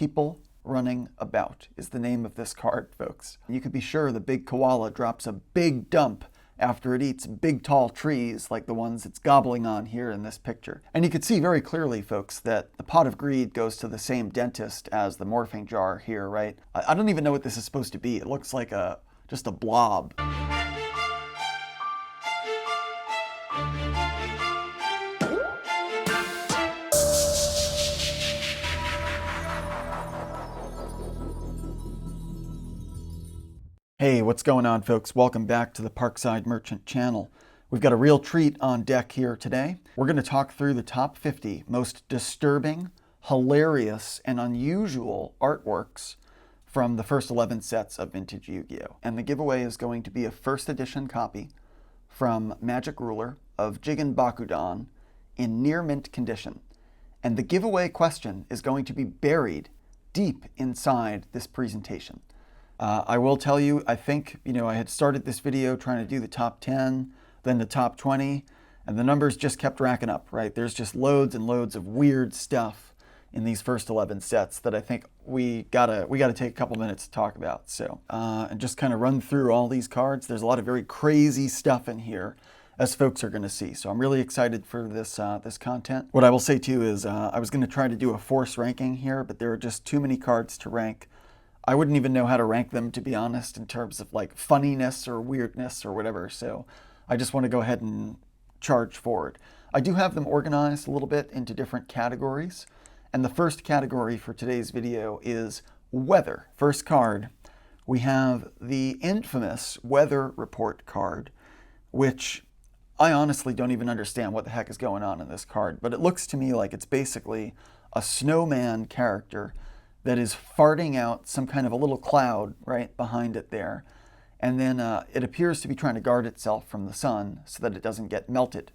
People Running About is the name of this card, folks. You could be sure the big koala drops a big dump after it eats big tall trees like the ones it's gobbling on here in this picture. And you can see very clearly, folks, that the pot of greed goes to the same dentist as the morphing jar here, right? I don't even know what this is supposed to be. It looks like just a blob. Hey, what's going on, folks? Welcome back to the Parkside Merchant channel. We've got a real treat on deck here today. We're going to talk through the top 50 most disturbing, hilarious, and unusual artworks from the first 11 sets of vintage Yu-Gi-Oh! And the giveaway is going to be a first edition copy from Magic Ruler of Jigen Bakudan in near mint condition. And the giveaway question is going to be buried deep inside this presentation. I will tell you, I think, I had started this video trying to do the top 10, then the top 20, and the numbers just kept racking up, right? There's just loads and loads of weird stuff in these first 11 sets that I think we gotta take a couple minutes to talk about. So, and just kind of run through all these cards. There's a lot of very crazy stuff in here, as folks are going to see. So I'm really excited for this this content. What I will say too is I was going to try to do a force ranking here, but there are just too many cards to rank. I wouldn't even know how to rank them, to be honest, in terms of like funniness or weirdness or whatever. So I just want to go ahead and charge forward. I do have them organized a little bit into different categories. And the first category for today's video is weather. First card, we have the infamous weather report card, which I honestly don't even understand what the heck is going on in this card. But it looks to me like it's basically a snowman character that is farting out some kind of a little cloud right behind it there. And then it appears to be trying to guard itself from the sun so that it doesn't get melted.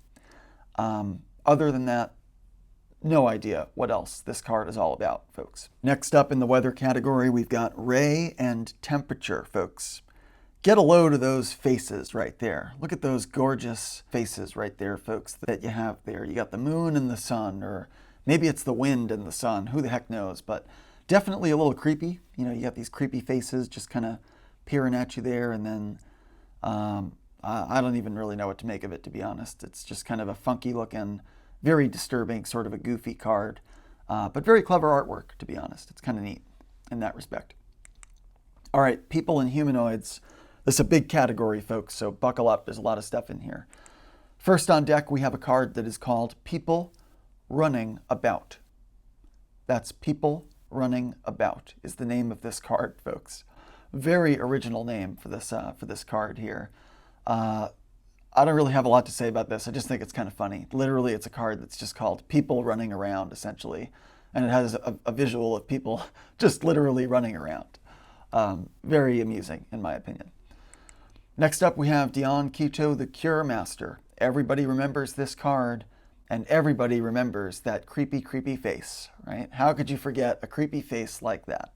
Other than that, no idea what else this card is all about, folks. Next up in the weather category, we've got ray and temperature, folks. Get a load of those faces right there. Look at those gorgeous faces right there, folks, that you have there. You got the moon and the sun, or maybe it's the wind and the sun. Who the heck knows? But definitely a little creepy. You got these creepy faces just kind of peering at you there, and then I don't even really know what to make of it, to be honest. It's just kind of a funky looking, very disturbing, sort of a goofy card, but very clever artwork, to be honest. It's kind of neat in that respect. All right, people and humanoids. This is a big category, folks, so buckle up. There's a lot of stuff in here. First on deck, we have a card that is called People Running About. That's People Running About is the name of this card, folks. Very original name for this card here. I don't really have a lot to say about this. I just think it's kind of funny. Literally, it's a card that's just called People Running Around, essentially. And it has a visual of people just literally running around. Very amusing, in my opinion. Next up, we have Dion Quito, the Cure Master. Everybody remembers this card, and everybody remembers that creepy, creepy face, right? How could you forget a creepy face like that?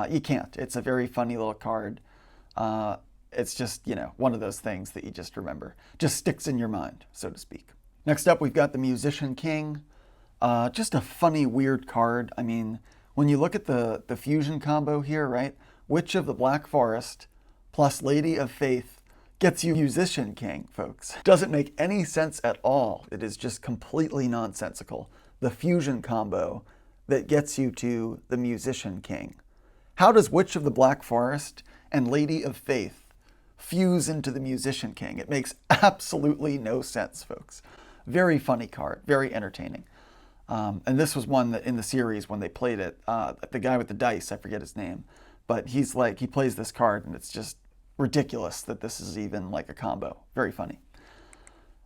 You can't. It's a very funny little card. It's just, one of those things that you just remember. Just sticks in your mind, so to speak. Next up, we've got the Musician King. Just a funny, weird card. I mean, when you look at the fusion combo here, right? Witch of the Black Forest plus Lady of Faith gets you Musician King, folks. Doesn't make any sense at all. It is just completely nonsensical. The fusion combo that gets you to the Musician King. How does Witch of the Black Forest and Lady of Faith fuse into the Musician King? It makes absolutely no sense, folks. Very funny card, very entertaining. And this was one that in the series when they played it, the guy with the dice, I forget his name, but he plays this card and it's just ridiculous that this is even like a combo. Very funny.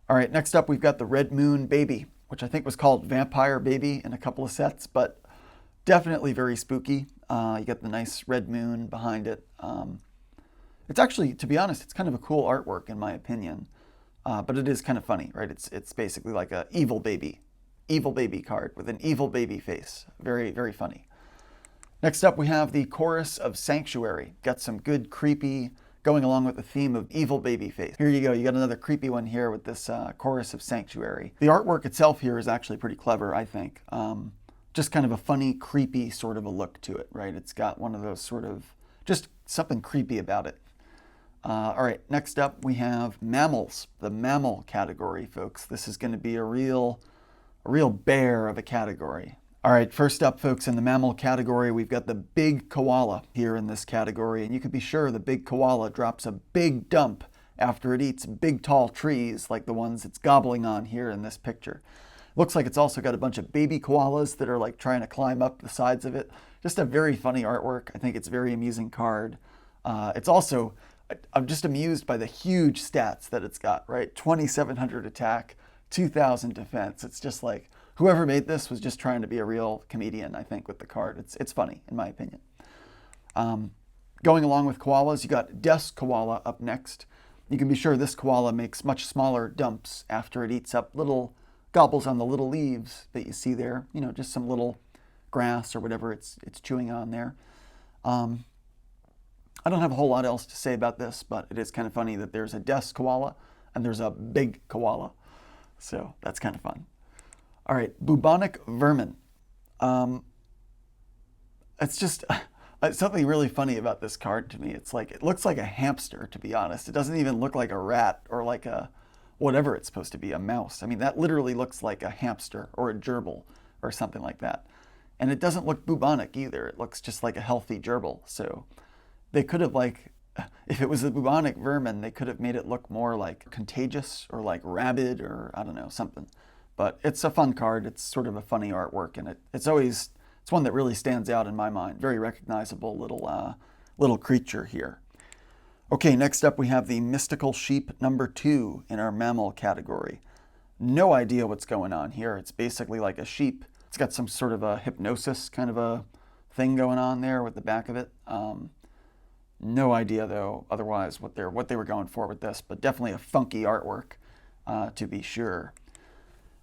All right, next up we've got the Red Moon Baby, which I think was called Vampire Baby in a couple of sets, but definitely very spooky. You got the nice red moon behind it. It's actually, to be honest, it's kind of a cool artwork in my opinion, but it is kind of funny, right? It's basically like a evil baby card with an evil baby face. Very, very funny. Next up, we have the Chorus of Sanctuary. Got some good creepy, going along with the theme of evil baby face. Here you go. You got another creepy one here with this Chorus of Sanctuary. The artwork itself here is actually pretty clever, I think. just kind of a funny, creepy sort of a look to it, right? It's got one of those sort of, just something creepy about it. All right, next up we have Mammals, the mammal category, folks. This is going to be a real bear of a category. All right, first up, folks, in the mammal category, we've got the big koala here in this category, and you can be sure the big koala drops a big dump after it eats big tall trees like the ones it's gobbling on here in this picture. Looks like it's also got a bunch of baby koalas that are like trying to climb up the sides of it. Just a very funny artwork. I think it's a very amusing card. It's also, I'm just amused by the huge stats that it's got, right? 2,700 attack, 2,000 defense. It's just like, whoever made this was just trying to be a real comedian, I think, with the card. It's funny, in my opinion. Going along with koalas, you got desk koala up next. You can be sure this koala makes much smaller dumps after it eats up gobbles on the little leaves that you see there. You know, just some little grass or whatever it's chewing on there. I don't have a whole lot else to say about this, but it is kind of funny that there's a desk koala and there's a big koala. So that's kind of fun. All right, bubonic vermin. It's just something really funny about this card to me. It's like, it looks like a hamster, to be honest. It doesn't even look like a rat or like a whatever it's supposed to be, a mouse. I mean, that literally looks like a hamster or a gerbil or something like that. And it doesn't look bubonic either. It looks just like a healthy gerbil. So they could have, like, if it was a bubonic vermin, they could have made it look more like contagious or like rabid or I don't know, something. But it's a fun card. It's sort of a funny artwork, and it's one that really stands out in my mind. Very recognizable little creature here. Okay, next up we have the mystical sheep number 2 in our mammal category. No idea what's going on here. It's basically like a sheep. It's got some sort of a hypnosis kind of a thing going on there with the back of it. No idea though, otherwise what they were going for with this, but definitely a funky artwork to be sure.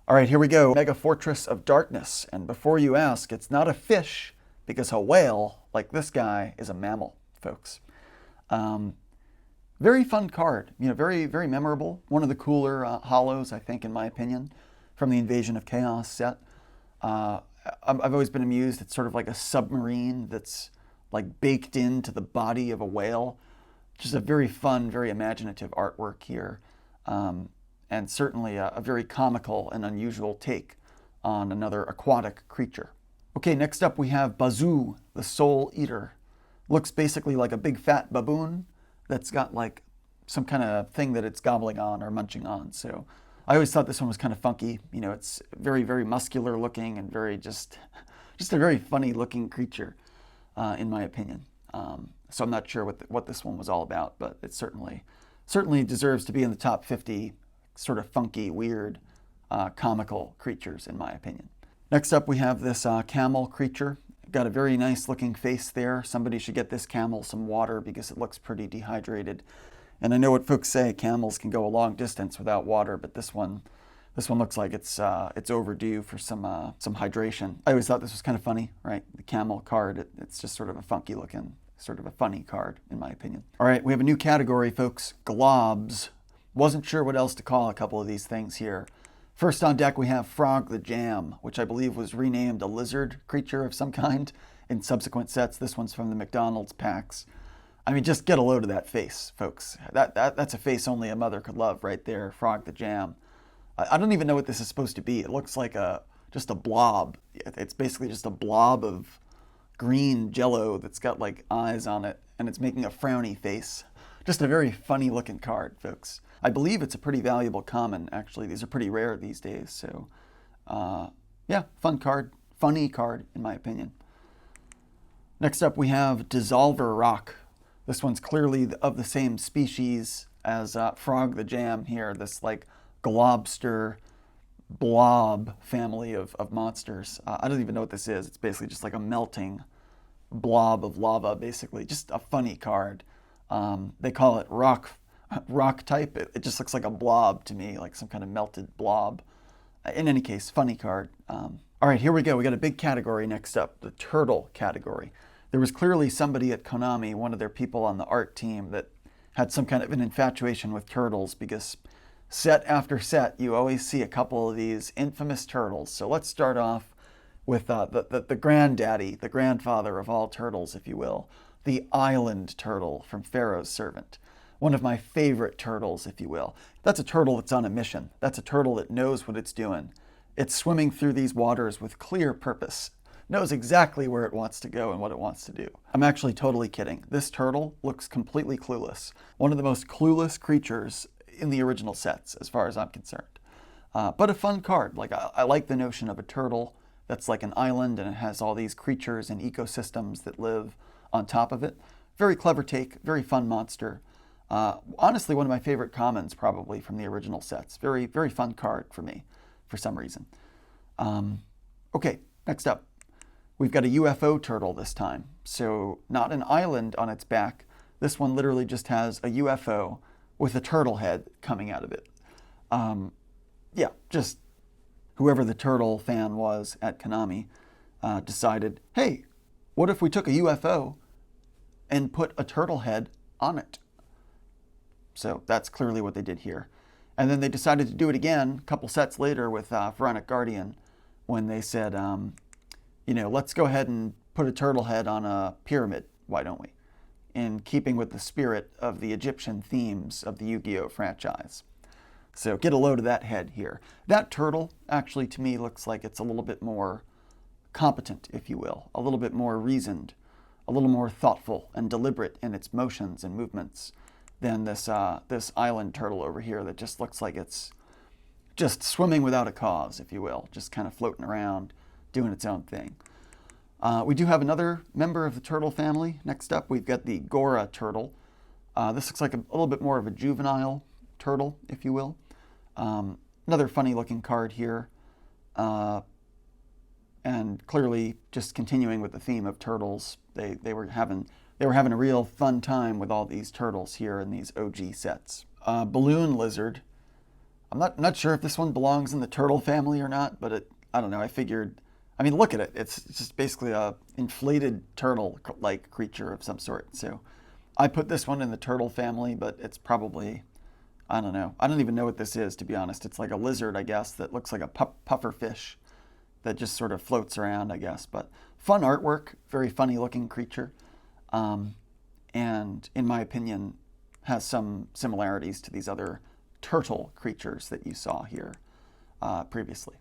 All right, here we go. Mega Fortress of Darkness. And before you ask, it's not a fish because a whale, like this guy, is a mammal, folks. Very fun card, you know, very, very memorable. One of the cooler holos, I think, in my opinion, from the Invasion of Chaos set. I've always been amused. It's sort of like a submarine that's like baked into the body of a whale. Just a very fun, very imaginative artwork here. And certainly a very comical and unusual take on another aquatic creature. Okay, next up we have Bazoo, the Soul Eater. Looks basically like a big fat baboon that's got like some kind of thing that it's gobbling on or munching on. So I always thought this one was kind of funky. You know, it's very, very muscular looking and very just a very funny looking creature, in my opinion. So I'm not sure what this one was all about, but it certainly deserves to be in the top 50 sort of funky, weird, comical creatures, in my opinion. Next up, we have this camel creature. Got a very nice looking face there. Somebody should get this camel some water because it looks pretty dehydrated. And I know what folks say, camels can go a long distance without water, but this one looks like it's overdue for some hydration. I always thought this was kind of funny, right? The camel card, it's just sort of a funky looking, sort of a funny card, in my opinion. All right, we have a new category, folks, globs. Wasn't sure what else to call a couple of these things here. First on deck, we have Frog the Jam, which I believe was renamed a lizard creature of some kind in subsequent sets. This one's from the McDonald's packs. I mean, just get a load of that face, folks. That's a face only a mother could love right there, Frog the Jam. I don't even know what this is supposed to be. It looks like just a blob. It's basically just a blob of green jello that's got like eyes on it, and it's making a frowny face. Just a very funny looking card, folks. I believe it's a pretty valuable common, actually. These are pretty rare these days, so yeah, fun card, funny card, in my opinion. Next up, we have Dissolver Rock. This one's clearly of the same species as Frog the Jam here, this like globster blob family of monsters. I don't even know what this is. It's basically just like a melting blob of lava, basically. Just a funny card. They call it rock type. It just looks like a blob to me, like some kind of melted blob. In any case, funny card. All right, here we go. We got a big category next up, the turtle category. There was clearly somebody at Konami, one of their people on the art team, that had some kind of an infatuation with turtles, because set after set, you always see a couple of these infamous turtles. So let's start off with the granddaddy, the grandfather of all turtles, if you will, the island turtle from Pharaoh's Servant. One of my favorite turtles, if you will. That's a turtle that's on a mission. That's a turtle that knows what it's doing. It's swimming through these waters with clear purpose, knows exactly where it wants to go and what it wants to do. I'm actually totally kidding. This turtle looks completely clueless. One of the most clueless creatures in the original sets, as far as I'm concerned. But a fun card. Like I like the notion of a turtle that's like an island and it has all these creatures and ecosystems that live on top of it. Very clever take, very fun monster. Honestly, one of my favorite commons probably from the original sets. Very, very fun card for me for some reason. Okay, next up. We've got a UFO turtle this time. So not an island on its back. This one literally just has a UFO with a turtle head coming out of it. Yeah, just whoever the turtle fan was at Konami decided, hey, what if we took a UFO and put a turtle head on it? So that's clearly what they did here. And then they decided to do it again a couple sets later with Pharaonic Guardian when they said, let's go ahead and put a turtle head on a pyramid. Why don't we? In keeping with the spirit of the Egyptian themes of the Yu-Gi-Oh franchise. So get a load of that head here. That turtle actually to me looks like it's a little bit more competent, if you will, a little bit more reasoned, a little more thoughtful and deliberate in its motions and movements than this island turtle over here that just looks like it's just swimming without a cause, if you will, just kind of floating around, doing its own thing. We do have another member of the turtle family. Next up, we've got the Gora turtle. This looks like a little bit more of a juvenile turtle, if you will. Another funny looking card here. And clearly just continuing with the theme of turtles. They were having a real fun time with all these turtles here in these OG sets. Balloon lizard. I'm not sure if this one belongs in the turtle family or not, but I don't know. I figured, I mean, look at it. It's just basically a inflated turtle-like creature of some sort. So I put this one in the turtle family, but it's probably, I don't know. I don't even know what this is, to be honest. It's like a lizard, I guess, that looks like a puffer fish that just sort of floats around, I guess. But fun artwork, very funny looking creature. And in my opinion, has some similarities to these other turtle creatures that you saw here previously.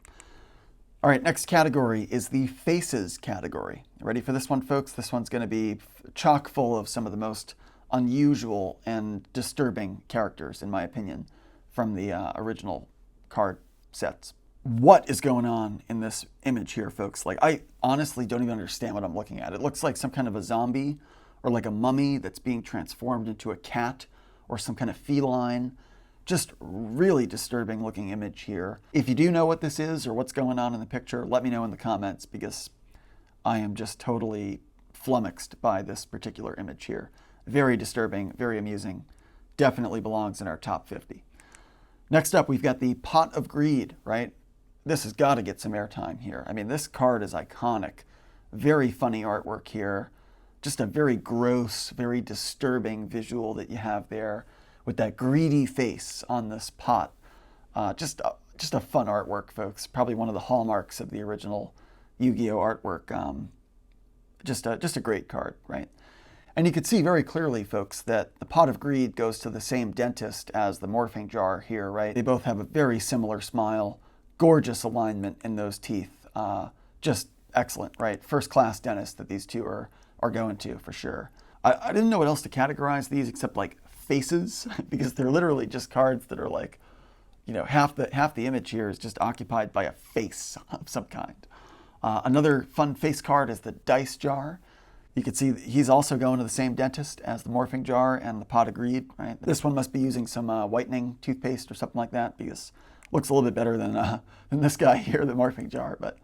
All right, next category is the faces category. Ready for this one, folks? This one's going to be chock full of some of the most unusual and disturbing characters, in my opinion, from the original card sets. What is going on in this image here, folks? Like, I honestly don't even understand what I'm looking at. It looks like some kind of a zombie or like a mummy that's being transformed into a cat or some kind of feline. Just really disturbing looking image here. If you do know what this is or what's going on in the picture, let me know in the comments because I am just totally flummoxed by this particular image here. Very disturbing, very amusing. Definitely belongs in our top 50. Next up, we've got the Pot of Greed, right? This has got to get some airtime here. I mean, this card is iconic. Very funny artwork here. Just a very gross, very disturbing visual that you have there with that greedy face on this pot. Just a fun artwork, folks. Probably one of the hallmarks of the original Yu-Gi-Oh artwork. Just a great card, right? And you can see very clearly, folks, that the Pot of Greed goes to the same dentist as the morphing jar here, right? They both have a very similar smile, gorgeous alignment in those teeth. Just excellent, right? First class dentist that these two are going to for sure. I didn't know what else to categorize these except like faces because they're literally just cards that are like, half the image here is just occupied by a face of some kind. Another fun face card is the Dice Jar. You can see he's also going to the same dentist as the morphing jar and the Pot of Greed, right? This one must be using some whitening toothpaste or something like that because it looks a little bit better than this guy here, the morphing jar. But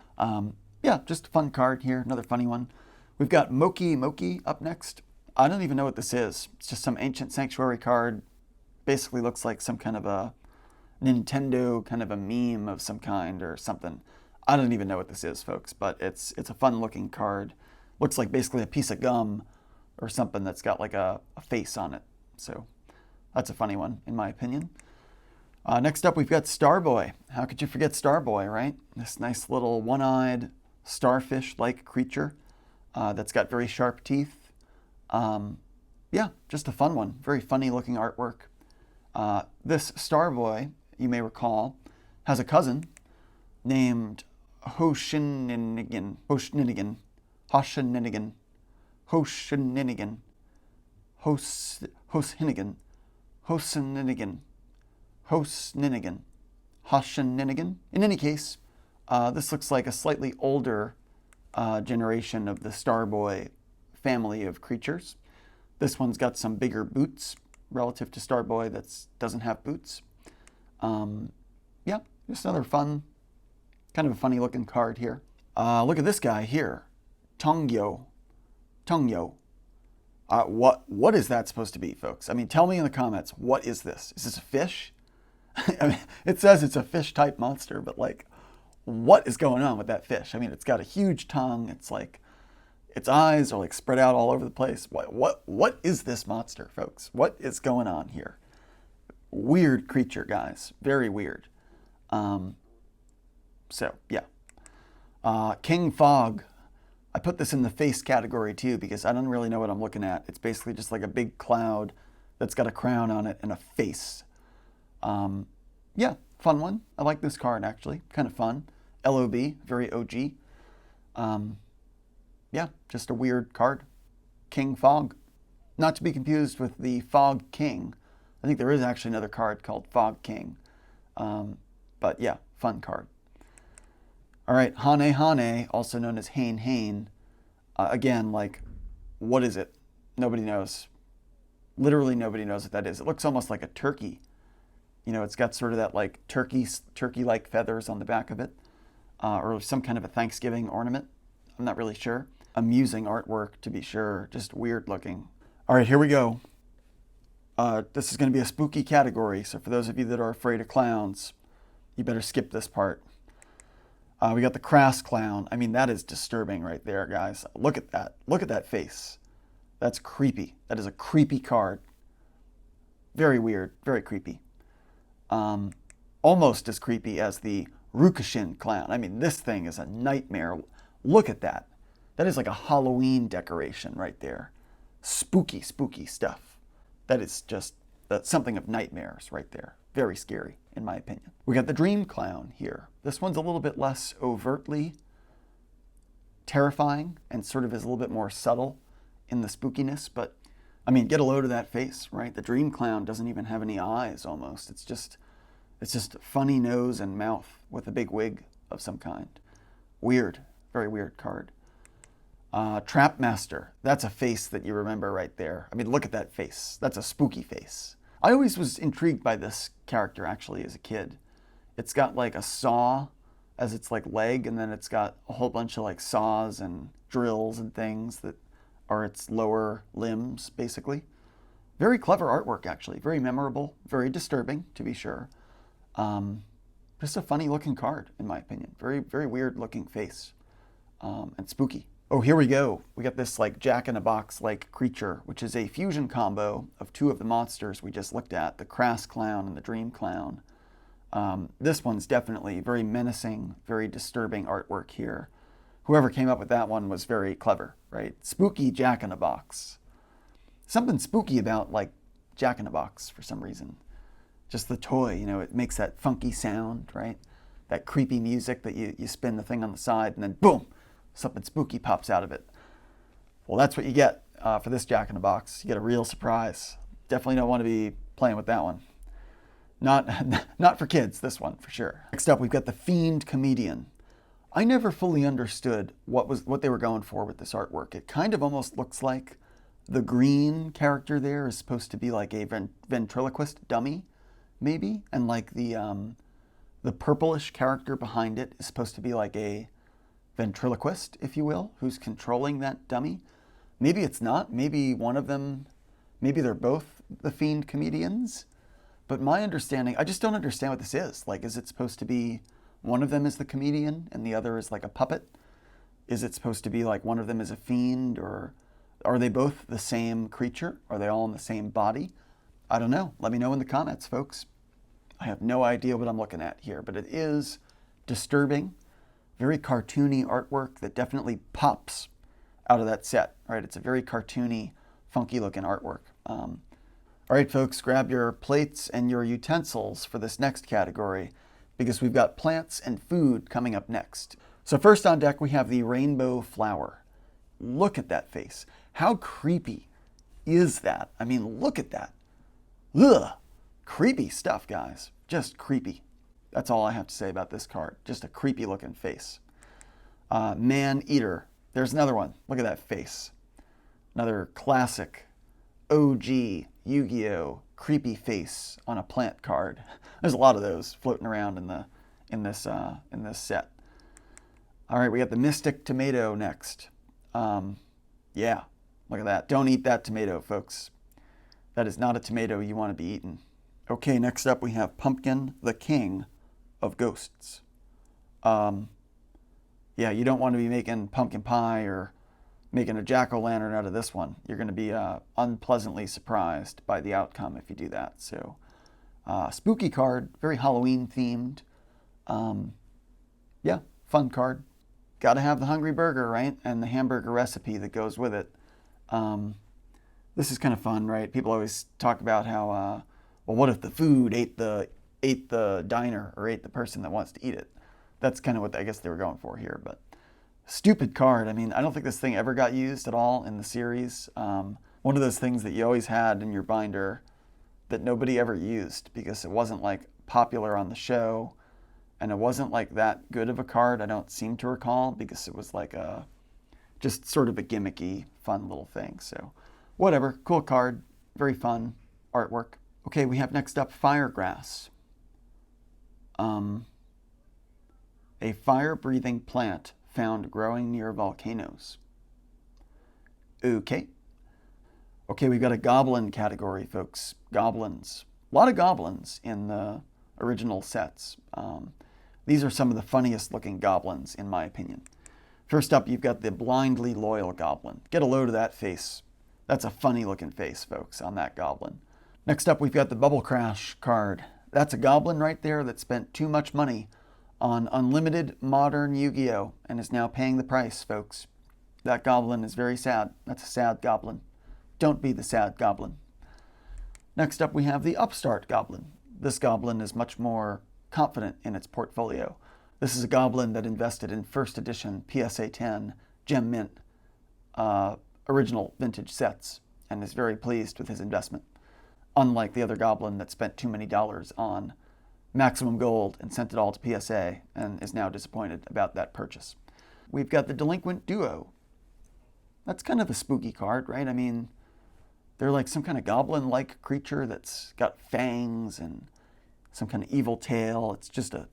yeah, just a fun card here, another funny one. We've got Moki Moki up next. I don't even know what this is. It's just some ancient sanctuary card. Basically looks like some kind of a Nintendo kind of a meme of some kind or something. I don't even know what this is, folks, but it's a fun looking card. Looks like basically a piece of gum or something that's got like a face on it. So that's a funny one, in my opinion. Next up, we've got Starboy. How could you forget Starboy, right? This nice little one-eyed starfish-like creature that's got very sharp teeth. Yeah, just a fun one. Very funny looking artwork. This Star Boy, you may recall, has a cousin named Hoshininigan, Hoshininigan, Hoshininigan, Hoshininigan, Hoshininigan, Hoshininigan, Hoshininigan, Hoshininigan. In any case, this looks like a slightly older generation of the Star Boy family of creatures. This one's got some bigger boots relative to Star Boy that doesn't have boots. Yeah, just another fun, kind of a funny looking card here. Look at this guy here, Yugioh. Yugioh. What is that supposed to be, folks? I mean, tell me in the comments, what is this? Is this a fish? I mean, it says it's a fish-type monster, but like, what is going on with that fish? I mean, it's got a huge tongue. It's like, its eyes are like spread out all over the place. What is this monster, folks? What is going on here? Weird creature, guys. Very weird. So, yeah. King Fog. I put this in the face category too because I don't really know what I'm looking at. It's basically just like a big cloud that's got a crown on it and a face. Yeah, fun one. I like this card actually. Kind of fun. LOB, very OG. Yeah, just a weird card. King Fog. Not to be confused with the Fog King. I think there is actually another card called Fog King. But yeah, fun card. All right, Hane Hane, also known as Hane Hane. Again, like, what is it? Nobody knows. Literally nobody knows what that is. It looks almost like a turkey. You know, it's got sort of that like turkey-like feathers on the back of it. Or some kind of a Thanksgiving ornament. I'm not really sure. Amusing artwork, to be sure. Just weird looking. All right, here we go. This is going to be a spooky category, so for those of you that are afraid of clowns, you better skip this part. We got the Crass Clown. I mean, that is disturbing right there, guys. Look at that. Look at that face. That's creepy. That is a creepy card. Very weird. Very creepy. Almost as creepy as the Rukushin Clown. I mean, this thing is a nightmare. Look at that. That is like a Halloween decoration right there. Spooky, spooky stuff. That is just something of nightmares right there. Very scary, in my opinion. We got the Dream Clown here. This one's a little bit less overtly terrifying and sort of is a little bit more subtle in the spookiness, but I mean, get a load of that face, right? The Dream Clown doesn't even have any eyes almost. It's just funny nose and mouth with a big wig of some kind. Weird, very weird card. Trap Master. That's a face that you remember right there. I mean, look at that face. That's a spooky face. I always was intrigued by this character actually as a kid. It's got like a saw as its like leg, and then it's got a whole bunch of like saws and drills and things that are its lower limbs, basically. Very clever artwork, actually. Very memorable, very disturbing, to be sure. Just a funny looking card, in my opinion. Very, very weird looking face, and spooky. Oh, here we go. We got this like Jack-in-a-Box-like creature, which is a fusion combo of two of the monsters we just looked at, the Crass Clown and the Dream Clown. This one's definitely very menacing, very disturbing artwork here. Whoever came up with that one was very clever, right? Spooky Jack-in-a-Box. Something spooky about like Jack-in-a-Box for some reason. Just the toy, you know, it makes that funky sound, right? That creepy music that you spin the thing on the side and then boom, something spooky pops out of it. Well, that's what you get for this Jack-in-a-Box. You get a real surprise. Definitely don't want to be playing with that one. Not for kids, this one, for sure. Next up, we've got the Fiend Comedian. I never fully understood what they were going for with this artwork. It kind of almost looks like the green character there is supposed to be like a ventriloquist dummy, maybe, and like the purplish character behind it is supposed to be like a ventriloquist, if you will, who's controlling that dummy. Maybe it's not. Maybe one of them, maybe they're both the Fiend Comedians. But my understanding, I just don't understand what this is. Like, is it supposed to be one of them is the comedian and the other is like a puppet? Is it supposed to be like one of them is a fiend, or are they both the same creature? Are they all in the same body? I don't know. Let me know in the comments, folks. I have no idea what I'm looking at here, but it is disturbing, very cartoony artwork that definitely pops out of that set, right? It's a very cartoony, funky looking artwork. All right, folks, grab your plates and your utensils for this next category because we've got plants and food coming up next. So first on deck, we have the rainbow flower. Look at that face. How creepy is that? I mean, look at that. Ugh. Creepy stuff, guys. Just creepy. That's all I have to say about this card. Just a creepy looking face. Man-Eater. There's another one. Look at that face. Another classic OG Yu-Gi-Oh! Creepy face on a plant card. There's a lot of those floating around in this set. All right, we got the Mystic Tomato next. Yeah, look at that. Don't eat that tomato, folks. That is not a tomato you want to be eating. Okay, next up we have Pumpkin, the King of Ghosts. Yeah, you don't want to be making pumpkin pie or making a jack-o'-lantern out of this one. You're going to be unpleasantly surprised by the outcome if you do that. So, spooky card, very Halloween themed. Yeah, fun card. Got to have the hungry burger, right? And the hamburger recipe that goes with it. This is kind of fun, right? People always talk about how, well, what if the food ate the diner or ate the person that wants to eat it? That's kind of what I guess they were going for here, but stupid card. I mean, I don't think this thing ever got used at all in the series. One of those things that you always had in your binder that nobody ever used because it wasn't like popular on the show and it wasn't like that good of a card. I don't seem to recall because it was like just sort of a gimmicky, fun little thing. So whatever, cool card, very fun artwork. Okay, we have next up Firegrass. A fire-breathing plant found growing near volcanoes. Okay. Okay, we've got a goblin category, folks. Goblins. A lot of goblins in the original sets. These are some of the funniest looking goblins, in my opinion. First up, you've got the blindly loyal goblin. Get a load of that face. That's a funny looking face, folks, on that goblin. Next up, we've got the Bubble Crash card. That's a goblin right there that spent too much money on unlimited modern Yu-Gi-Oh! And is now paying the price, folks. That goblin is very sad. That's a sad goblin. Don't be the sad goblin. Next up, we have the Upstart goblin. This goblin is much more confident in its portfolio. This is a goblin that invested in first edition PSA 10 Gem Mint original vintage sets and is very pleased with his investment. Unlike the other goblin that spent too many dollars on maximum gold and sent it all to PSA and is now disappointed about that purchase. We've got the Delinquent Duo. That's kind of a spooky card, right? I mean, they're like some kind of goblin-like creature that's got fangs and some kind of evil tail. It's just a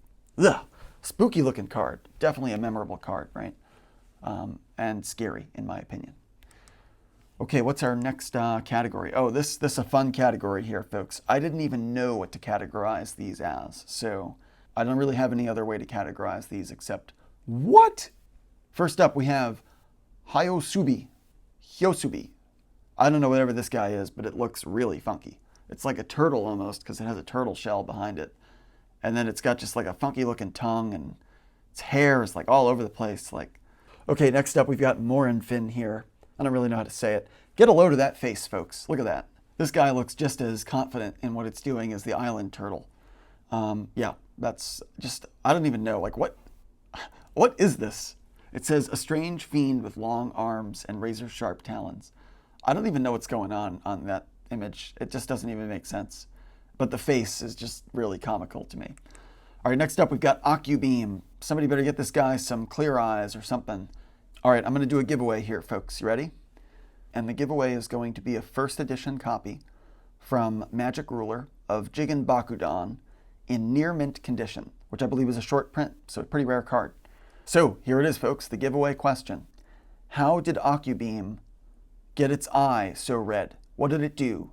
spooky looking card. Definitely a memorable card, right? And scary, in my opinion. Okay, what's our next category? Oh, this is a fun category here, folks. I didn't even know what to categorize these as, so I don't really have any other way to categorize these except what? First up, we have Hyosubi. I don't know whatever this guy is, but it looks really funky. It's like a turtle almost because it has a turtle shell behind it. And then it's got just like a funky looking tongue and its hair is like all over the place. Like, okay, next up we've got Morinfin here. I don't really know how to say it. Get a load of that face, folks. Look at that. This guy looks just as confident in what it's doing as the island turtle. Yeah, that's just, I don't even know. Like, what is this? It says, a strange fiend with long arms and razor-sharp talons. I don't even know what's going on that image. It just doesn't even make sense. But the face is just really comical to me. All right, next up, we've got Ocubeam. Somebody better get this guy some clear eyes or something. All right, I'm going to do a giveaway here, folks. You ready? And the giveaway is going to be a first edition copy from Magic Ruler of Jigen Bakudan in near mint condition, which I believe is a short print, so a pretty rare card. So here it is, folks, the giveaway question. How did Ocubeam get its eye so red? What did it do?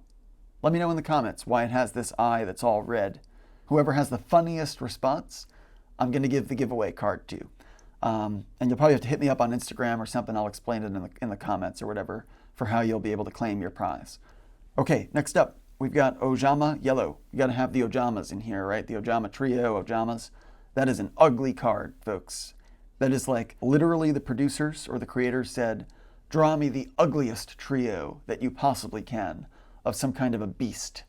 Let me know in the comments why it has this eye that's all red. Whoever has the funniest response, I'm going to give the giveaway card to. And you'll probably have to hit me up on Instagram or something. I'll explain it in the comments or whatever for how you'll be able to claim your prize. Okay, next up, we've got Ojama Yellow. You got to have the Ojamas in here, right? The Ojama trio, Ojamas. That is an ugly card, folks. That is like literally the producers or the creators said, draw me the ugliest trio that you possibly can of some kind of a beast.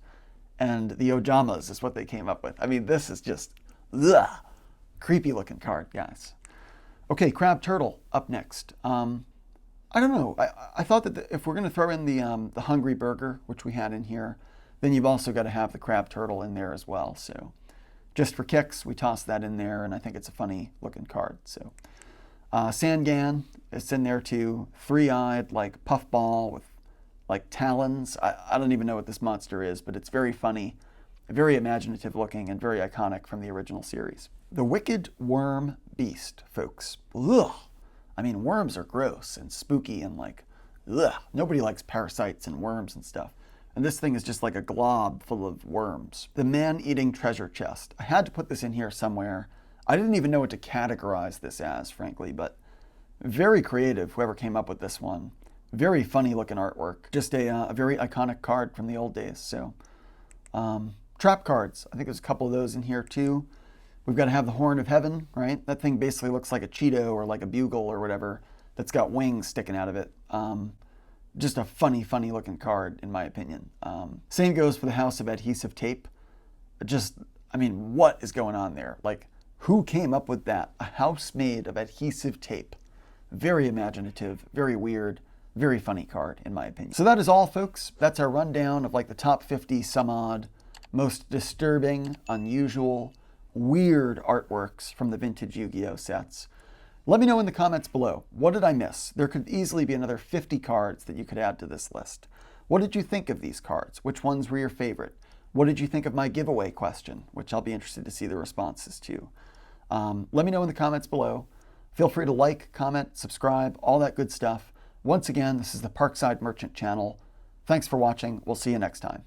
And the Ojamas is what they came up with. I mean, this is just ugh, creepy looking card, guys. Okay, Crab Turtle up next. I don't know. I thought that if we're going to throw in the Hungry Burger, which we had in here, then you've also got to have the Crab Turtle in there as well. So just for kicks, we tossed that in there, and I think it's a funny looking card. So Sangan is in there too. Three-eyed, like puffball with like talons. I don't even know what this monster is, but it's very funny, very imaginative looking, and very iconic from the original series. The Wicked Worm Beast, folks. Ugh. I mean, worms are gross and spooky and like, ugh. Nobody likes parasites and worms and stuff. And this thing is just like a glob full of worms. The Man-Eating Treasure Chest. I had to put this in here somewhere. I didn't even know what to categorize this as, frankly, but very creative, whoever came up with this one. Very funny looking artwork. Just a very iconic card from the old days. So, trap cards. I think there's a couple of those in here too. We've got to have the Horn of Heaven, right? That thing basically looks like a Cheeto or like a Bugle or whatever that's got wings sticking out of it. Just a funny looking card, in my opinion. Same goes for the House of Adhesive Tape. Just, I mean, what is going on there? Like, who came up with that? A house made of adhesive tape. Very imaginative, very weird, very funny card, in my opinion. So that is all, folks. That's our rundown of like the top 50 some odd most disturbing, unusual, weird artworks from the vintage Yu-Gi-Oh sets. Let me know in the comments below, what did I miss? There could easily be another 50 cards that you could add to this list. What did you think of these cards? Which ones were your favorite? What did you think of my giveaway question, which I'll be interested to see the responses to. Let me know in the comments below. Feel free to like, comment, subscribe, all that good stuff. Once again, this is the Parkside Merchant channel. Thanks for watching. We'll see you next time.